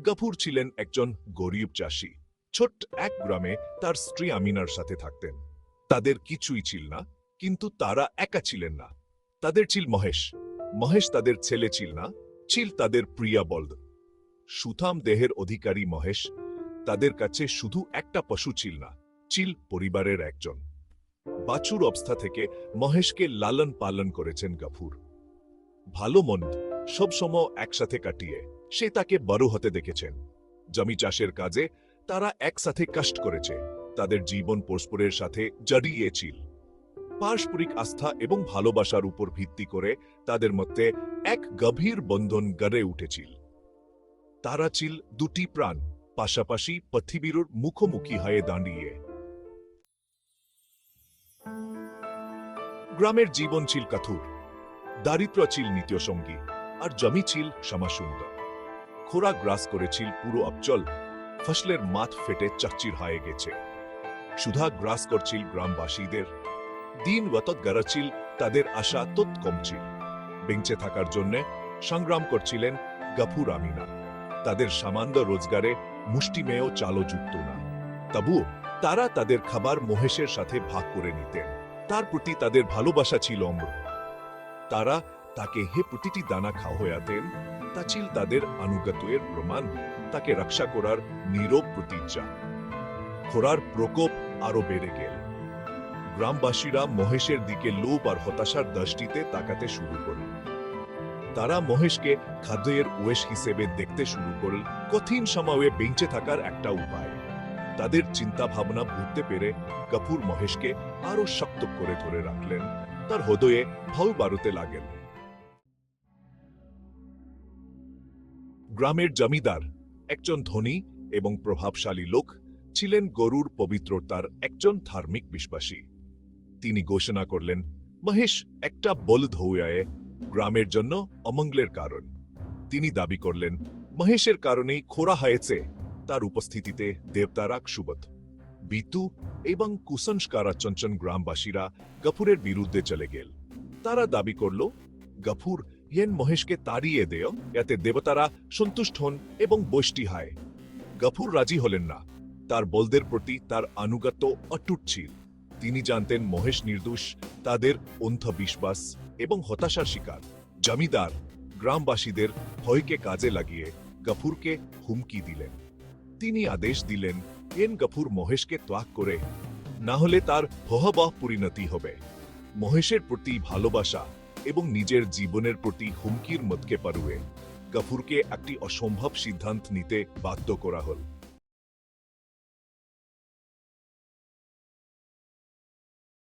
গফুর ছিলেন একজন গরিব চাষী। ছোট্ট এক গ্রামে তার স্ত্রী আমিনার সাথে থাকতেন। তাদের কিছুই ছিল না, কিন্তু তারা একা ছিলেন না। তাদের ছিল মহেশ। মহেশ তাদের ছেলে ছিল না, ছিল তাদের প্রিয়া বলদ। সুঠাম দেহের অধিকারী মহেশ তাদের কাছে শুধু একটা পশু ছিল না, ছিল পরিবারের একজন। বাছুর অবস্থা থেকে মহেশকে লালন পালন করেছেন গফুর। ভালো মন্দ সবসময় একসাথে কাটিয়ে সে তাকে বড় হতে দেখেছেন। জমি চাষের কাজে তারা একসাথে কষ্ট করেছে, তাদের জীবন পরস্পরের সাথে জড়িয়েছিল। পারস্পরিক আস্থা এবং ভালোবাসার উপর ভিত্তি করে তাদের মধ্যে এক গভীর বন্ধন গড়ে উঠেছিল। তারা ছিল দুটি প্রাণ, পাশাপাশি পৃথিবীর মুখোমুখি হয়ে দাঁড়িয়ে। গ্রামের জীবন ছিল কঠোর, দারিদ্র ছিল নিত্যসঙ্গী, আর জমি ছিল সমাসুন্দর। খোরা গ্রাস করেছিল পুরো অঞ্চল, ফসলের মাঠ ফেটে চচ্চির হয়ে গেছে। সুধা গ্রাস করছিল গ্রামবাসীদের। দিন ওয়াতত গড়াচ্ছিল, তাদের আশা তত কমছিল। বেঁচে থাকার জন্য সংগ্রাম করছিলেন গফুর আমিনা। তাদের সামান্য রোজগারে মুষ্টিমেয় চালও যুক্ত না। তবুও তারা তাদের খাবার মহেশের সাথে ভাগ করে নিতেন। তার প্রতি তাদের ভালোবাসা ছিল অম্র। তারা তাকে হে প্রতিটি দানা খাওয়াতেন। তা ছিল তাদের আনুগত্যের প্রমাণ, তাকে রক্ষা করার নীরব প্রতিজ্ঞা। খরার প্রকোপ আরো বেড়ে গেল। গ্রামবাসীরা মহেশের দিকে লোভ আর হতাশার দৃষ্টিতে তাকাতে শুরু করল। তারা মহেশকে খাদ্যের ওয়েশ হিসেবে দেখতে শুরু করল, কঠিন সময়ে বেঁচে থাকার একটা উপায়। তাদের চিন্তা ভাবনা বুঝতে পেরে গফুর মহেশকে আরো শক্ত করে ধরে রাখলেন। তার হৃদয়ে ভয় বাড়তে লাগেন। গ্রামের জমিদার, একজন ধনী এবং প্রভাবশালী লোক, ছিলেন গরুর পবিত্রতার একজন ধার্মিক বিশ্বাসী। তিনি ঘোষণা করলেন, মহেশ একটা বলদ হয়ে গ্রামের জন্য অমঙ্গলের কারণ। তিনি দাবি করলেন, মহেশের কারণেই খরা হয়েছে। তার উপস্থিতিতে দেবতারা সুবোধ, বিতু এবং কুসংস্কারাচ্ছন্ন গ্রামবাসীরা গফুরের বিরুদ্ধে চলে গেল। তারা দাবি করল, গফুর ইয়েন মহেশকে তাড়িয়ে দেয়, এতে দেবতারা সন্তুষ্ট হন এবং বষ্টি হয়। গফুর রাজি হলেন না। তার বলদের প্রতি তার আনুগত্য অটুট ছিল। তিনি জানতেন মহেশ নির্দোষ, তাদের অন্ধবিশ্বাস এবং হতাশার শিকার। জমিদার গ্রামবাসীদের ভয়কে কাজে লাগিয়ে গফুরকে হুমকি দিলেন। তিনি আদেশ দিলেন, এন গফুর মহেশকে ত্যাগ করে, না হলে তার ভয়াবহ পরিণতি হবে। মহেশের প্রতি ভালোবাসা এবং নিজের জীবনের প্রতি হুমকির মধ্যে পারুয়ে গফুরকে একটি অসম্ভব সিদ্ধান্ত নিতে বাধ্য করা হল।